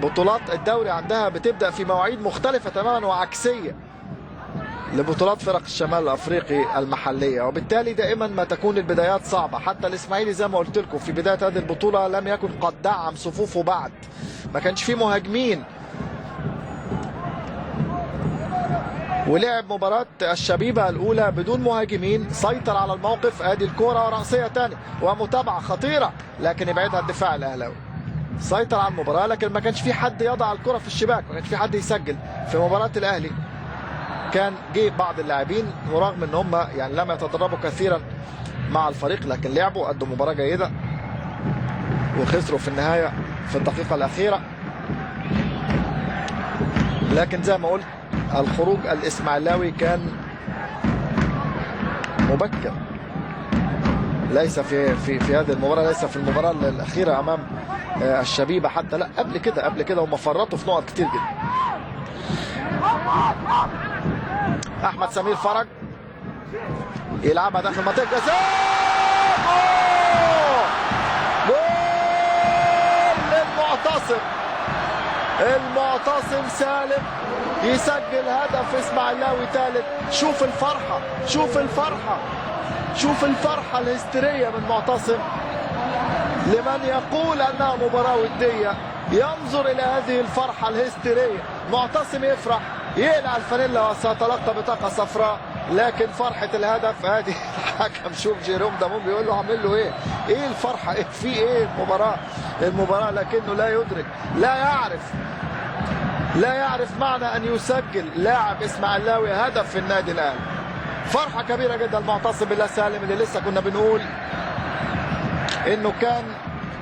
بطولات الدوري عندها بتبدا في مواعيد مختلفه تماما وعكسيه لبطولات فرق الشمال الافريقي المحليه، وبالتالي دائما ما تكون البدايات صعبه. حتى الاسماعيلي زي ما قلت لكم في بدايه هذه البطوله لم يكن قد دعم صفوفه بعد، ما كانش فيه مهاجمين، ولعب مباراة الشبيبة الأولى بدون مهاجمين، سيطر على الموقف. ادي الكرة رأسية تاني ومتابعة خطيرة لكن يبعدها الدفاع الأهلاوي. سيطر على المباراة لكن ما كانش في حد يضع الكرة في الشباك، ما كانش في حد يسجل. في مباراة الأهلي كان جه بعض اللاعبين ورغم ان هم يعني لم يتدربوا كثيرا مع الفريق لكن لعبوا، قدموا مباراة جيدة وخسروا في النهاية في الدقيقة الأخيرة. لكن زي ما قلت الخروج الإسماعيلاوي كان مبكر، ليس في هذه المباراة، ليس في المباراة الأخيرة أمام الشبيبة حتى، لا قبل كده هم فرطوا في نقط كتير جدا. أحمد سمير فرج يلعبها داخل منطقة الجزاء، جول للمعتصم. المعتصم سالم يسجل هدف اسماعيلاوي ثالث. شوف الفرحة، شوف الفرحة، شوف الفرحة الهستيرية من معتصم. لمن يقول أنها مباراة ودية ينظر إلى هذه الفرحة الهستيرية. معتصم يفرح، يقلع الفانيلا وسيتلقى بطاقة صفراء، لكن فرحة الهدف هذه الحكم شوف جيروم دامون بيقول له عامل له ايه؟ ايه الفرحة؟ ايه في ايه المباراة لكنه لا يدرك، لا يعرف معنى ان يسجل لاعب اسماعيلاوي هدف في النادي الاهلي. فرحة كبيرة جدا المعتصم بالله سالم اللي لسه كنا بنقول انه كان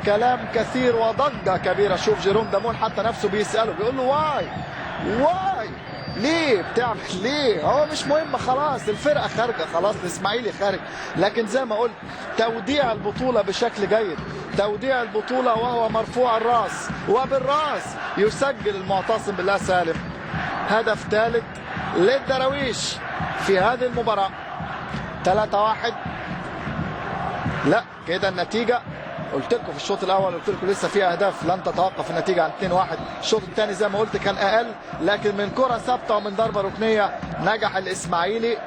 كلام كثير وضجة كبيرة. شوف جيروم دامون حتى نفسه بيسأله بيقول له واي ليه بتعمل ليه؟ هو مش مهم، خلاص الفرقة خارجة، خلاص الإسماعيلي خارج. لكن زي ما قلت توديع البطولة بشكل جيد، توديع البطولة وهو مرفوع الراس، وبالراس يسجل المعتصم بالله سالم هدف ثالث للدراويش في هذه المباراة. 3-1. لا كده النتيجة قلت لكم في الشوط الاول، قلت لكم لسه في اهداف لن تتوقف النتيجه عن 2-1. الشوط الثاني زي ما قلت كان اقل، لكن من كره ثابته ومن ضربه ركنيه نجح الاسماعيلي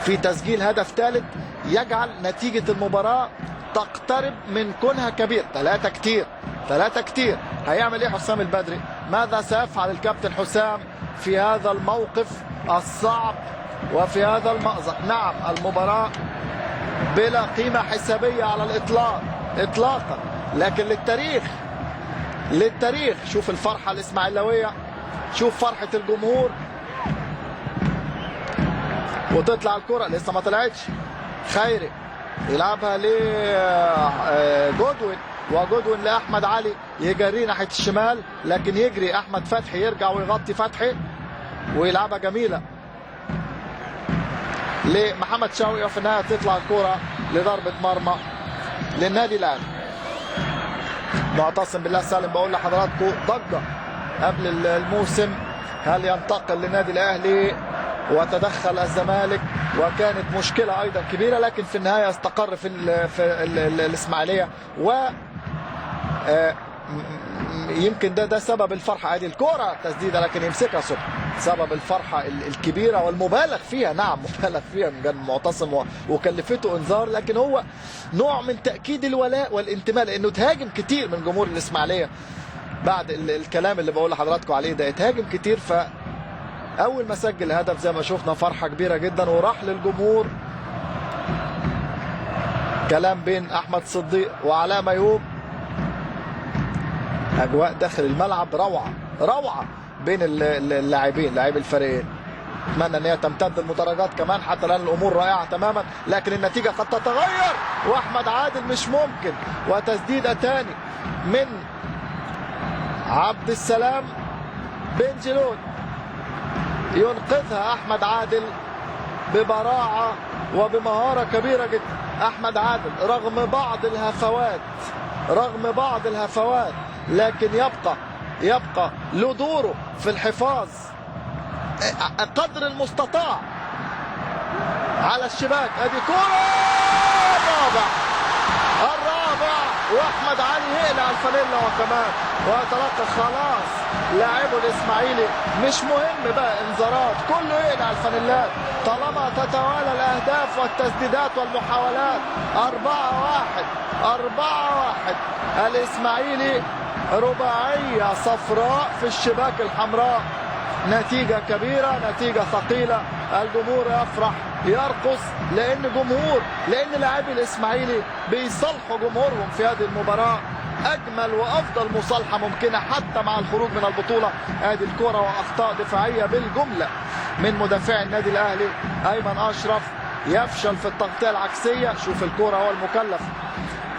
في تسجيل هدف ثالث يجعل نتيجه المباراه تقترب من كونها كبير. 3 كتير. هيعمل ايه حسام البدري؟ ماذا سيفعل الكابتن حسام في هذا الموقف الصعب وفي هذا المأزق؟ نعم المباراه بلا قيمة حسابية على الإطلاق إطلاقا، لكن للتاريخ شوف الفرحة الإسماعيلاوية، شوف فرحة الجمهور. وتطلع الكرة لسه ما طلعتش، خيري يلعبها لجودوين، وجودوين لأحمد علي يجري ناحية الشمال، لكن يجري أحمد فتحي يرجع ويغطي فتحي ويلعبها جميلة لمحمد شوقي، وفي النهايه تطلع الكوره لضربه مرمى للنادي الاهلي. معتصم بالله سالم بقول لحضراتكم ضجه قبل الموسم، هل ينتقل للنادي الاهلي؟ وتدخل الزمالك وكانت مشكله ايضا كبيره، لكن في النهايه استقر في الاسماعيليه و يمكن ده سبب الفرحه. ادي الكوره تسديده لكن يمسكها صبحي، سبب الفرحه الكبيره والمبالغ فيها. نعم مبالغ فيها من جانب معتصم وكلفته انذار، لكن هو نوع من تاكيد الولاء والانتماء، لانه تهاجم كتير من جمهور الاسماعيليه بعد الكلام اللي بقول لحضراتكم عليه ده، اتهاجم كتير. فاول ما سجل هدف زي ما شفنا فرحه كبيره جدا وراح للجمهور. كلام بين احمد صديق وعلاء ميهوب، اجواء داخل الملعب روعه بين اللاعبين لاعبي الفريقين. اتمنى ان هي تمتد المدرجات كمان، حتى الان الامور رائعه تماما، لكن النتيجه قد تتغير. واحمد عادل مش ممكن، وتسديده تاني من عبد السلام بن جلون ينقذها احمد عادل ببراعه وبمهاره كبيره جدا. احمد عادل رغم بعض الهفوات لكن يبقى له دوره في الحفاظ قدر المستطاع على الشباك. ادي كرة الرابع واحمد علي يقلع الفانيلا وكمان ويتلقى خلاص لاعبه الاسماعيلي. مش مهم بقى انذارات، كله يقلع الفانيلات طالما تتوالى الاهداف والتسديدات والمحاولات. 4-1 4-1 الاسماعيلي رباعية صفراء في الشباك الحمراء. نتيجة كبيرة، نتيجة ثقيلة. الجمهور يفرح يرقص لأن لاعبي الإسماعيلي بيصالحوا جمهورهم في هذه المباراة أجمل وأفضل مصالحة ممكنة حتى مع الخروج من البطولة. هذه الكرة وأخطاء دفاعية بالجملة من مدافع النادي الأهلي. أيمن أشرف يفشل في التغطية العكسية. شوف الكرة هو المكلف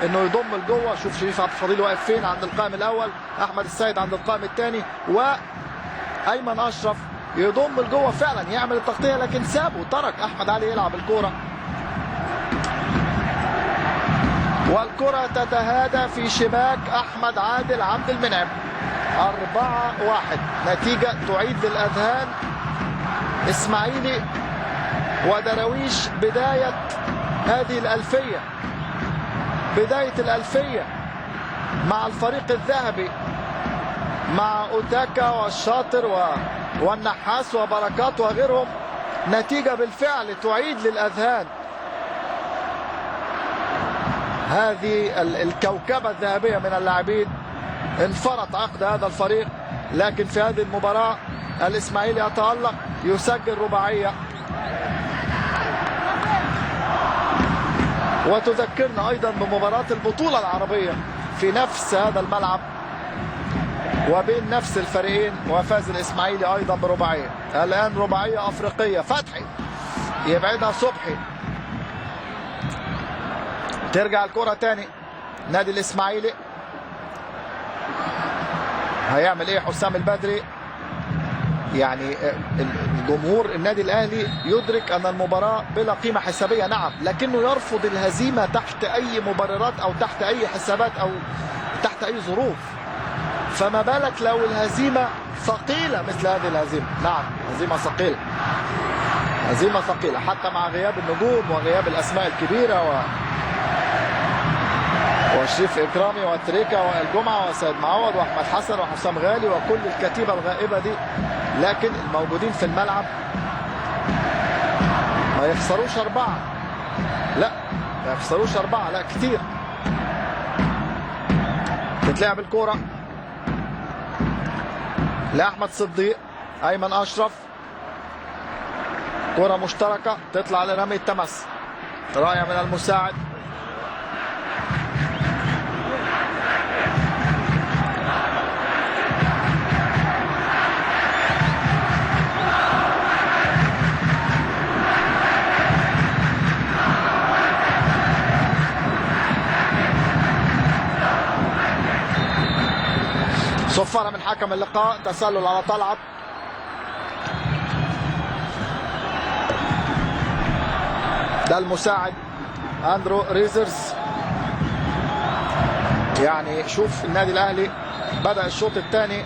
انه يضم لجوه. شوف شريف عبد الفضيل واقف فين عند القائم الاول، احمد السيد عند القائم الثاني، وايمن اشرف يضم لجوه فعلا يعمل التغطيه لكن سابه ترك احمد علي يلعب الكوره. والكره تتهادى في شباك احمد عادل عبد المنعم. 4-1 نتيجه تعيد للاذهان اسماعيلي ودراويش بدايه هذه الالفيه، بداية الألفية مع الفريق الذهبي مع أوتاكا والشاطر والنحاس وبركات وغيرهم. نتيجة بالفعل تعيد للأذهان هذه الكوكبة الذهبية من اللاعبين. انفرط عقد هذا الفريق، لكن في هذه المباراة الإسماعيلي يتألق يسجل رباعية. وتذكرنا أيضا بمباراة البطولة العربية في نفس هذا الملعب وبين نفس الفريقين وفاز الإسماعيلي أيضا برباعية. الآن رباعية أفريقية. فتحي يبعدها صبحي، ترجع الكرة تاني نادي الإسماعيلي. هيعمل إيه حسام البدري؟ يعني الجمهور النادي الاهلي يدرك ان المباراه بلا قيمه حسابيه، نعم، لكنه يرفض الهزيمه تحت اي مبررات او تحت اي حسابات او تحت اي ظروف. فما بالك لو الهزيمه ثقيله مثل هذه الهزيمه؟ نعم، هزيمه ثقيله، هزيمه ثقيله حتى مع غياب النجوم وغياب الاسماء الكبيره وشريف إكرامي وتريكا والجمعة وسيد معوض وأحمد حسن وحسام غالي وكل الكتيبة الغائبة دي، لكن الموجودين في الملعب ما يخسروش 4. لا، ما يخسروش 4، لا كتير. تتلعب الكورة لأحمد صديق، أيمن أشرف، كرة مشتركة تطلع لرامي التمس، راية من المساعد. صفارة من حكم اللقاء، تسلل على طلعت. ده المساعد اندرو ريزرز. يعني شوف النادي الاهلي بدأ الشوط الثاني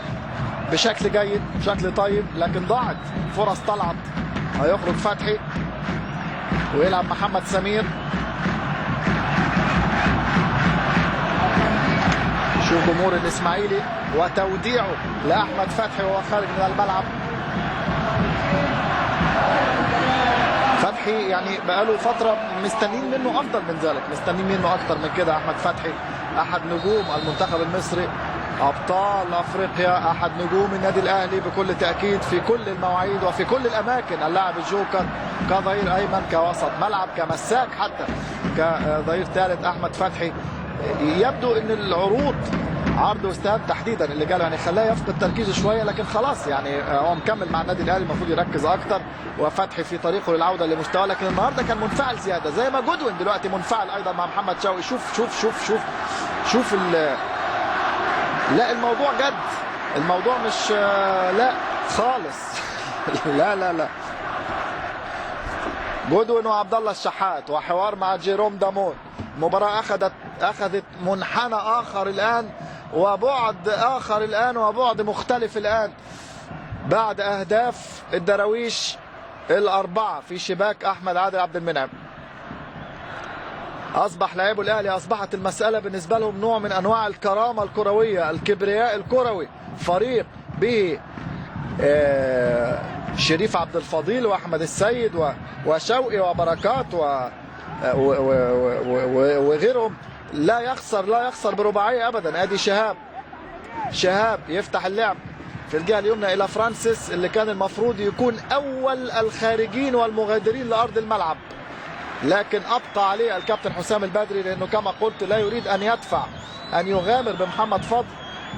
بشكل جيد بشكل طيب، لكن ضاعت فرص طلعت. هيخرج فتحي ويلعب محمد سمير. شوف جمهور الاسماعيلي وتوديعه لاحمد فتحي وهو خارج من الملعب. فتحي يعني بقاله فتره مستنين منه افضل من ذلك، مستنين منه اكتر من كده. احمد فتحي احد نجوم المنتخب المصري، ابطال افريقيا، احد نجوم النادي الاهلي بكل تاكيد في كل المواعيد وفي كل الاماكن. اللاعب الجوكر كظهير ايمن، كوسط ملعب، كمساك، حتى كظهير ثالث. احمد فتحي يبدو ان العروض عرض واستهاب تحديدا اللي قال يعني خلاه يفقد تركيزه شويه، لكن خلاص يعني هو مكمل مع النادي الاهلي، المفروض يركز اكتر. وفتحي في طريقه للعوده لمستواه، لكن النهارده كان منفعل زياده، زي ما جودوين دلوقتي منفعل ايضا مع محمد شوقي. شوف شوف شوف شوف شوف لا الموضوع جد، الموضوع مش لا خالص لا لا لا. جودوين وعبد الله الشحات وحوار مع جيروم دامون. المباراة أخذت منحنى آخر الآن وبعد آخر الآن وبعد مختلف الآن بعد أهداف الدراويش الأربعة في شباك أحمد عادل عبد المنعم. اصبح لاعبو الاهلي اصبحت المساله بالنسبه لهم نوع من انواع الكرامه الكرويه، الكبرياء الكروي. فريق به شريف عبد الفضيل واحمد السيد وشوقي وبركات وغيرهم، لا يخسر برباعيه ابدا. ادي شهاب يفتح اللعب في الجهه اليمنى الى فرانسيس اللي كان المفروض يكون اول الخارجين والمغادرين لارض الملعب، لكن ابقى عليه الكابتن حسام البدري لانه كما قلت لا يريد ان يدفع، ان يغامر بمحمد فضل،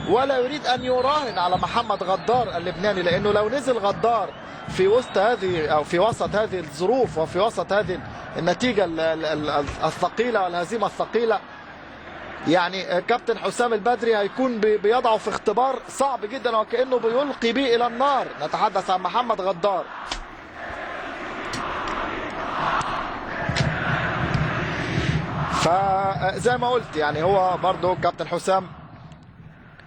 ولا يريد ان يراهن على محمد غدار اللبناني، لانه لو نزل غدار في وسط هذه او في وسط هذه الظروف وفي وسط هذه النتيجه الثقيله والهزيمه الثقيله، يعني كابتن حسام البدري هيكون بيضعه في اختبار صعب جدا وكأنه بيلقي به الى النار. نتحدث عن محمد غدار. فزي ما قلت يعني هو برضه كابتن حسام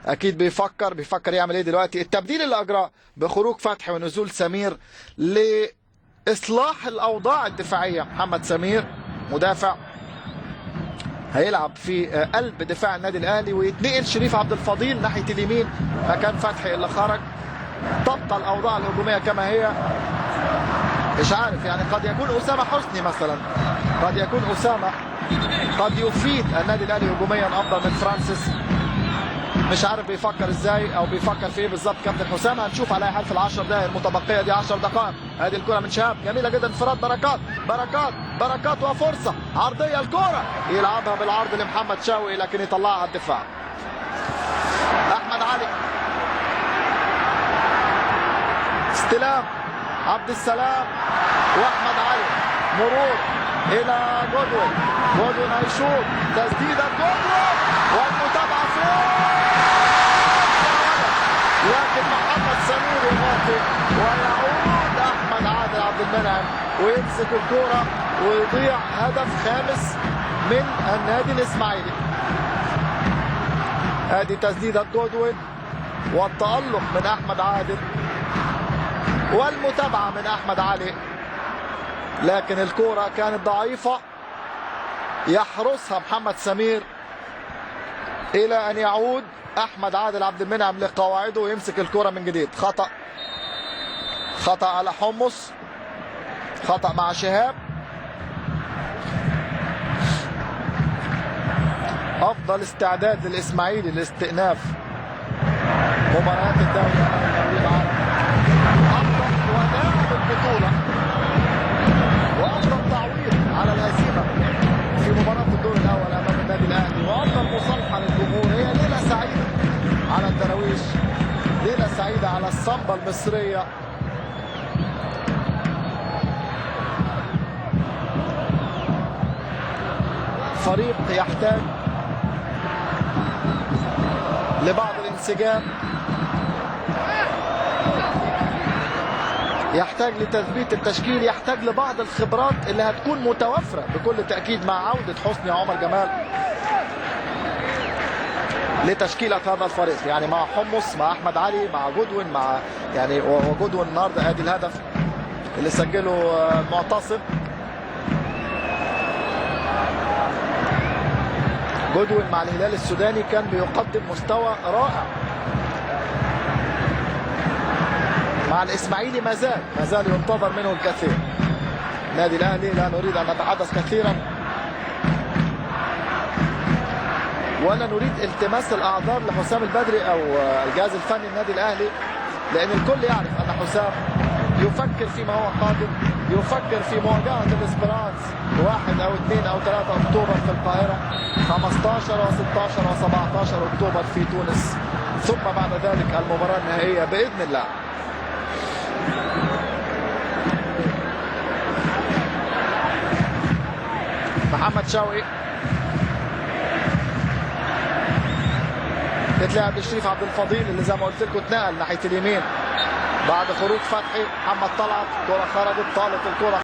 اكيد بيفكر يعمل ايه دلوقتي. التبديل اللي اجراه بخروج فتحي ونزول سمير لاصلاح الاوضاع الدفاعيه. محمد سمير مدافع هيلعب في قلب دفاع النادي الاهلي، ويتنقل شريف عبد الفضيل ناحيه اليمين مكان فتحي اللي خرج. تبقى الاوضاع الهجوميه كما هي. مش عارف يعني قد يكون اسامه حسني مثلا، قد يكون اسامه قد يفيد النادي الاهلي هجوميا افضل من فرانسيس. مش عارف بيفكر ازاي او بيفكر في ايه بالظبط كابتن حسام. هنشوف على اي حال في ال10 دقائق المتبقيه دي 10 دقائق. هذه الكره من شهاب جميله جدا، انفراد بركات وفرصه عرضيه، الكره يلعبها بالعرض لمحمد شوقي لكن يطلعها الدفاع. احمد علي استلام عبد السلام واحمد علي، مرور الى جودوين هيشوط، تسديده جودوين والمتابعه فوق، لكن محمد سمير يغطي ويعود احمد عادل عبد المنعم ويمسك الكوره ويضيع هدف خامس من النادي الاسماعيلي. ادي تسديده جودوين والتألق من احمد عادل والمتابعه من احمد علي، لكن الكوره كانت ضعيفه يحرسها محمد سمير الى ان يعود احمد عادل عبد المنعم لقواعده ويمسك الكرة من جديد. خطأ على حمص، خطأ مع شهاب. افضل استعداد للاسماعيلي لاستئناف مباريات الدوري العربي، افضل وداع البطولة وافضل تعويض على الهزيمة في مباراة الدور الاول امام النادي الاهلي، وافضل مصالحة للجمهور. هي ليلة سعيدة على الدراويش، ليلة سعيدة على الصمبة المصرية. فريق يحتاج لبعض الانسجام، يحتاج لتثبيت التشكيل، يحتاج لبعض الخبرات اللي هتكون متوفرة بكل تأكيد مع عودة حسني عمر جمال لتشكيلة هذا الفريق، يعني مع حمص، مع احمد علي، مع جودوين، مع يعني وجودوين النهارده ادي الهدف اللي سجله المعتصم. جودوين مع الهلال السوداني كان بيقدم مستوى رائع. مع الاسماعيلي ما زال ينتظر منه الكثير. النادي الاهلي لا نريد ان نتحدث كثيرا ولا نريد التماس الاعذار لحسام البدري او الجهاز الفني النادي الاهلي، لان الكل يعرف ان حسام يفكر فيما هو قادم، يفكر في مواجهه الاسبرانس 1 أو 2 أو 3 اكتوبر في القاهره، 15 و16 و17 اكتوبر في تونس، ثم بعد ذلك المباراه النهائيه باذن الله. محمد شوقي بتلعب لشريف عبد الفضيل اللي زي ما قلت لكم اتنقل ناحيه اليمين بعد خروج فتحي. محمد طلعت، كره خرجت، طالت الكره